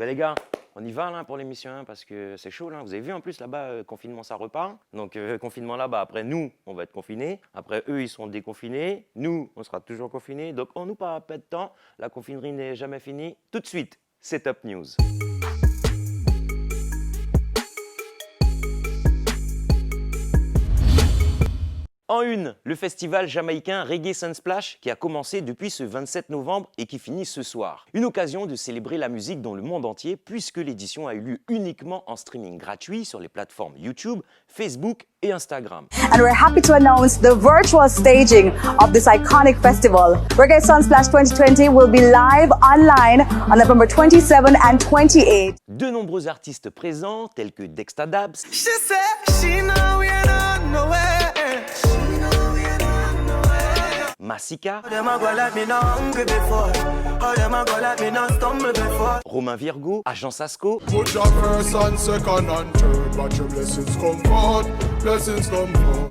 Ben les gars, on y va là pour l'émission 1 parce que c'est chaud là. Vous avez vu en plus là-bas, confinement ça repart. Donc confinement là-bas, après nous, on va être confinés. Après eux, ils seront déconfinés. Nous, on sera toujours confinés. Donc on nous pas de temps. La confinerie n'est jamais finie. Tout de suite, c'est Top News. En une, le festival jamaïcain Reggae Sunsplash qui a commencé depuis ce 27 novembre et qui finit ce soir. Une occasion de célébrer la musique dans le monde entier puisque l'édition a eu lieu uniquement en streaming gratuit sur les plateformes YouTube, Facebook et Instagram. And we're happy to announce the virtual staging of this iconic festival. Reggae Sunsplash 2020 will be live online on November 27 and 28. De nombreux artistes présents tels que Dexta Dabs, Massika, Romain Virgo, Agent Sasco,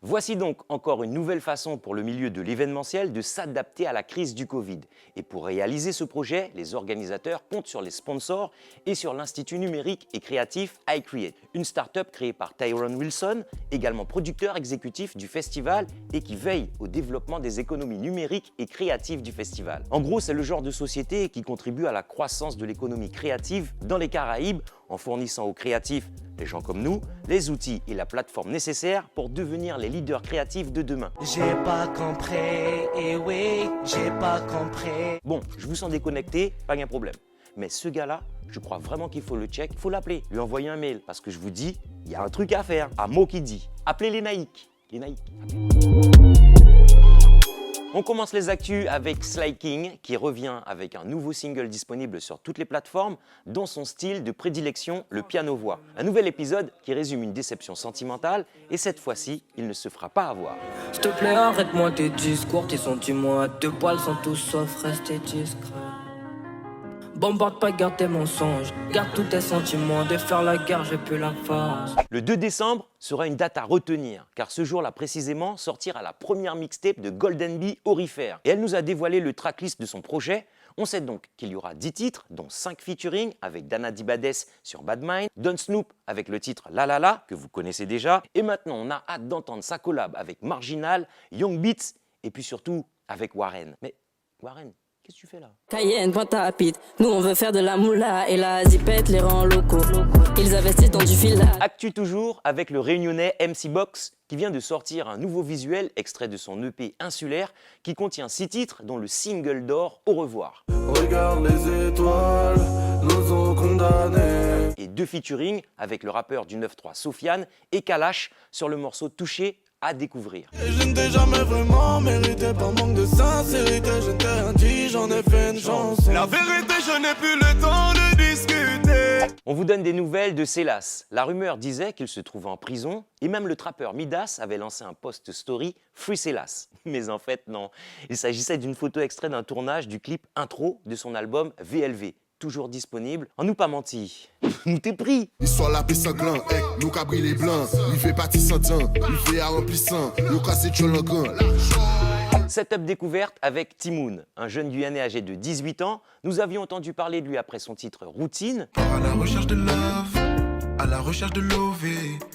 voici donc encore une nouvelle façon pour le milieu de l'événementiel de s'adapter à la crise du Covid. Et pour réaliser ce projet, les organisateurs comptent sur les sponsors et sur l'Institut numérique et créatif iCreate, une start-up créée par Tyrone Wilson, également producteur exécutif du festival et qui veille au développement des économies numériques et créatives du festival. En gros, c'est le genre de société qui contribue à la croissance de l'économie créative dans les Caraïbes en fournissant aux créatifs, les gens comme nous, les outils et la plateforme nécessaires pour devenir les leaders créatifs de demain. J'ai pas compris, et oui, j'ai pas compris. Bon, je vous sens déconnecté, pas un problème. Mais ce gars-là, je crois vraiment qu'il faut le check, il faut l'appeler, lui envoyer un mail. Parce que je vous dis, il y a un truc à faire, un mot qui dit. Appelez les naïcs. Les naïcs. On commence les actus avec Sly King qui revient avec un nouveau single disponible sur toutes les plateformes dont son style de prédilection, le piano-voix. Un nouvel épisode qui résume une déception sentimentale et cette fois-ci, il ne se fera pas avoir. S'il te plaît, arrête-moi tes discours, tes sentiments à deux poils sont tous sauf rester discret. Bombarde pas, garde tes mensonges, garde tous tes sentiments, de faire la guerre, j'ai plus la force. Le 2 décembre sera une date à retenir, car ce jour-là précisément sortira la première mixtape de Golden Bee Aurifère. Et elle nous a dévoilé le tracklist de son projet. On sait donc qu'il y aura 10 titres, dont 5 featuring avec Dana Dibades sur Bad Mind, Don Snoop avec le titre La La La, que vous connaissez déjà. Et maintenant, on a hâte d'entendre sa collab avec Marginal, Young Beats, et puis surtout avec Warren. Mais Warren, qu'est-ce que tu fais là? Cayenne, pointe à Pete, nous on veut faire de la moula et la zipette les rend locaux. Ils investissent dans du fil. Actu toujours avec le réunionnais MC Box qui vient de sortir un nouveau visuel extrait de son EP Insulaire qui contient 6 titres dont le single d'or Au revoir. Regarde les étoiles, nous ont condamnés. Et 2 featuring avec le rappeur du 9-3 Sofiane et Kalash sur le morceau Touché à découvrir. Et je ne t'ai jamais vraiment mérité par manque de sincérité. Je t'ai dit, j'en ai fait une chanson. La vérité, je n'ai plus le temps de discuter. On vous donne des nouvelles de Célas. La rumeur disait qu'il se trouvait en prison et même le trappeur Midas avait lancé un post story Free Célas. Mais en fait, non. Il s'agissait d'une photo extrait d'un tournage du clip intro de son album VLV. Toujours disponible. On nous pas menti. Nous t'es pris. L'histoire la paix sanglant, nous cabri les blancs. Il fait partie sans temps, il fait à remplissant. Nous cassé Tcholangan. Setup découverte avec Timoun, un jeune Guyanais âgé de 18 ans. Nous avions entendu parler de lui après son titre Routine. À la recherche de love, à la recherche de l'OV.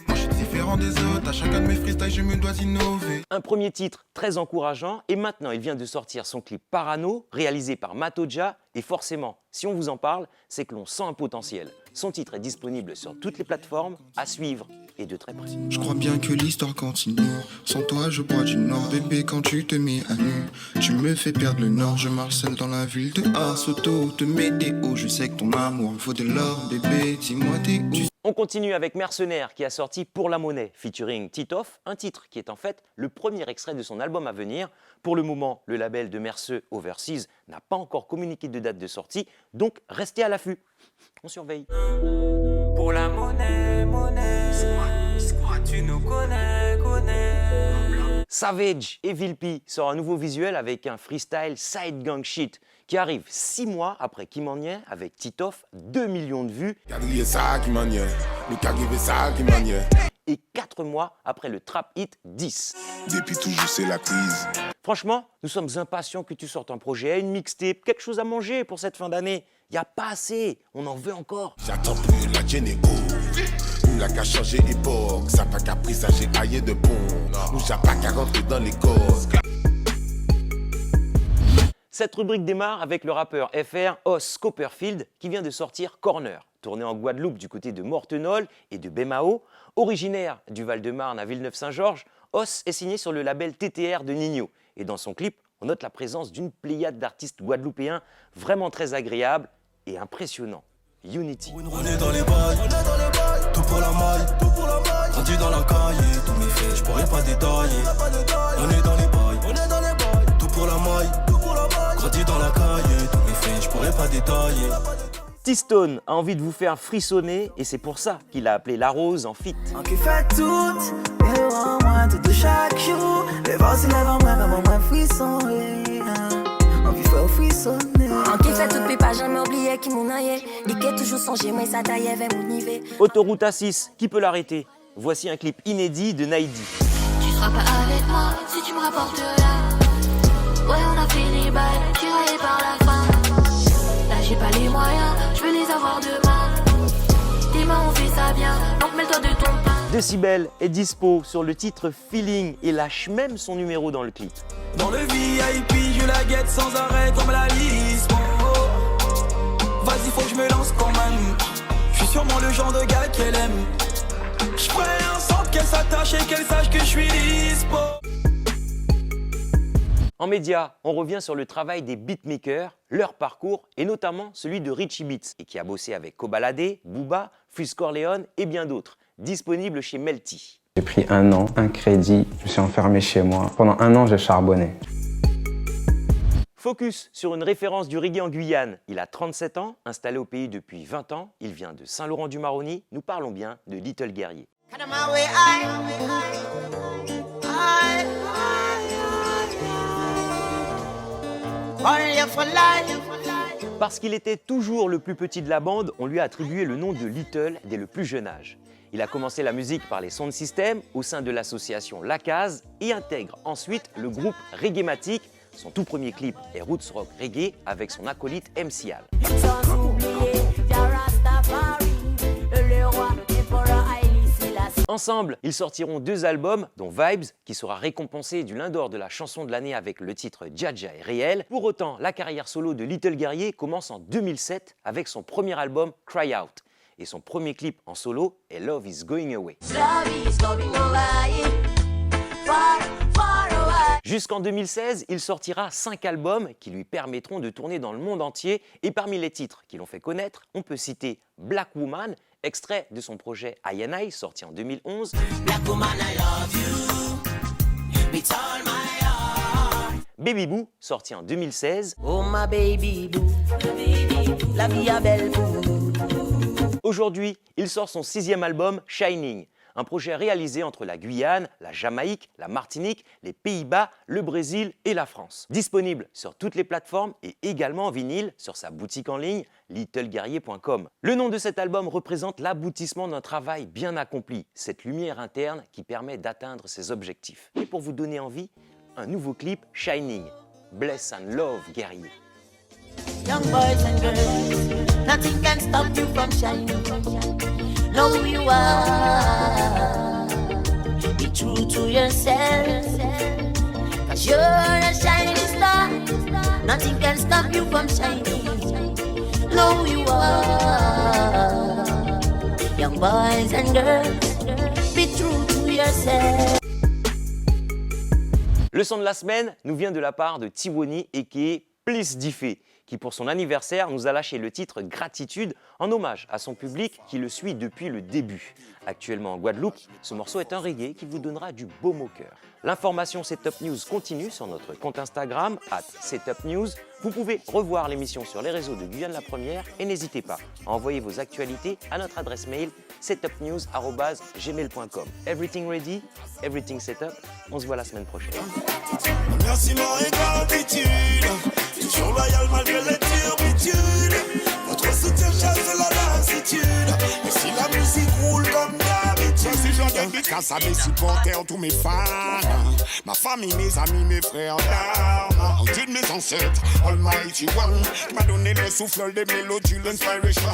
Moi je suis différent des autres, à chacun de mes freestyles je me dois innover. Un premier titre très encourageant et maintenant il vient de sortir son clip Parano, réalisé par Matoja et forcément, si on vous en parle, c'est que l'on sent un potentiel. Son titre est disponible sur toutes les plateformes, à suivre et de très près. Je crois bien que l'histoire continue. Sans toi, je bois du nord. Bébé, quand tu te mets à nu, tu me fais perdre le nord. Je marche seul dans la ville de Arsoto. Te météo, je sais que ton amour vaut de l'or. Bébé, dis-moi t'es où. On continue avec Mercenaire qui a sorti Pour la monnaie, featuring Titoff, un titre qui est en fait le premier extrait de son album à venir. Pour le moment, le label de Merceux Overseas n'a pas encore communiqué de date de sortie, donc restez à l'affût. On surveille. Pour la monnaie, tu nous connais. Savage et Vilpi sort un nouveau visuel avec un freestyle Side Gang Shit qui arrive 6 mois après Kim Anye avec Titoff, 2 millions de vues. Et 4 mois après le trap hit 10. Depuis toujours, c'est la crise. Franchement, nous sommes impatients que tu sortes un projet, une mixtape, quelque chose à manger pour cette fin d'année. Y a pas assez, on en veut encore. J'attends plus la Généo. Nous n'a qu'à changer époque. Ça pas qu'à présager ailleurs de bon. Nous n'a pas qu'à rentrer dans les codes. Cette rubrique démarre avec le rappeur FR Os Copperfield qui vient de sortir Corner. Tourné en Guadeloupe du côté de Mortenol et de Bémao, originaire du Val-de-Marne à Villeneuve-Saint-Georges, Os est signé sur le label TTR de Nino. Et dans son clip, on note la présence d'une pléiade d'artistes guadeloupéens vraiment très agréables et impressionnants. Unity. On est dans les bails, tout pour la maille, rendu dans la cahier, tous mes faits, je pourrais pas détailler. On est dans les bails, tout pour la maille, grandi dans la cahier, tous mes faits, je pourrais pas détailler. T-Stone a envie de vous faire frissonner et c'est pour ça qu'il a appelé La Rose en feat. On qui fait tout, et en moins tout chaque jour. Les vents se lèvent en moi, avant moi frissonner. On qui fait frissonner. On qui fait tout, puis pas jamais oublier qui m'en aille. Liqué toujours songer, moi ça taille vers mon niveau. Autoroute A6, qui peut l'arrêter? Voici un clip inédit de Naidi. Tu seras pas avec moi si tu me rapportes là. Ouais, on a fini bail, tiré par la fin. Là j'ai pas les moyens, je veux les avoir demain. Tes mains on fait ça bien, donc mets-toi de ton pain. Decibel est dispo sur le titre Feeling et lâche même son numéro dans le clip. Dans le VIP, je la guette sans arrêt comme la liste. Vas-y, faut que je me lance quand même. Je suis sûrement le genre de gars qu'elle aime. Je ferai en sorte qu'elle s'attache et qu'elle sache que je suis dispo. En média, on revient sur le travail des beatmakers, leur parcours et notamment celui de Richie Beats et qui a bossé avec Kobalade, Booba, Freeze Corleone et bien d'autres, disponible chez Melty. J'ai pris 1 an, un crédit, je me suis enfermé chez moi. Pendant 1 an, j'ai charbonné. Focus sur une référence du reggae en Guyane. Il a 37 ans, installé au pays depuis 20 ans. Il vient de Saint-Laurent-du-Maroni. Nous parlons bien de Little Guerrier. Parce qu'il était toujours le plus petit de la bande, on lui a attribué le nom de Little dès le plus jeune âge. Il a commencé la musique par les sound systems au sein de l'association La Case et intègre ensuite le groupe Reggaematic. Son tout premier clip est Roots Rock Reggae avec son acolyte MC Al. Ensemble, ils sortiront 2 albums, dont Vibes, qui sera récompensé du Lion d'Or de la chanson de l'année avec le titre Dja est réel. Pour autant, la carrière solo de Little Guerrier commence en 2007 avec son premier album Cry Out. Et son premier clip en solo est Love is Going Away. Jusqu'en 2016, il sortira 5 albums qui lui permettront de tourner dans le monde entier. Et parmi les titres qui l'ont fait connaître, on peut citer Black Woman, extrait de son projet I&I, sorti en 2011. Black Woman, I love you, with all my heart. Baby Boo, sorti en 2016. Oh my baby boo, la vie est belle pour vous. Aujourd'hui, il sort son 6e album, Shining, un projet réalisé entre la Guyane, la Jamaïque, la Martinique, les Pays-Bas, le Brésil et la France. Disponible sur toutes les plateformes et également en vinyle sur sa boutique en ligne, littleguerrier.com. Le nom de cet album représente l'aboutissement d'un travail bien accompli, cette lumière interne qui permet d'atteindre ses objectifs. Et pour vous donner envie, un nouveau clip, Shining, Bless and Love Guerrier. Young boys and girls, nothing can stop you from shining. Know who you are. Be true to yourself. Cause you're a shining star. Nothing can stop you from shining. Know who you are. Young boys and girls, be true to yourself. Le son de la semaine nous vient de la part de Tiwoni aka Please Diffé, qui pour son anniversaire nous a lâché le titre Gratitude en hommage à son public qui le suit depuis le début. Actuellement en Guadeloupe, ce morceau est un reggae qui vous donnera du baume au cœur. L'information Setup News continue sur notre compte Instagram @setupnews. Vous pouvez revoir l'émission sur les réseaux de Guyane la Première et n'hésitez pas à envoyer vos actualités à notre adresse mail setupnews@gmail.com. Everything ready, everything setup. On se voit la semaine prochaine. Merci mon gratitude. Toujours loyal malgré les turbitudes. Votre soutien chasse la lassitude. Et si la musique roule comme d'habitude, dédicace à mes supporters, tous mes fans, ma famille, mes amis, mes frères d'armes, au Dieu de mes ancêtres, Almighty One, qui m'a donné le souffle des mélodies, l'inspiration.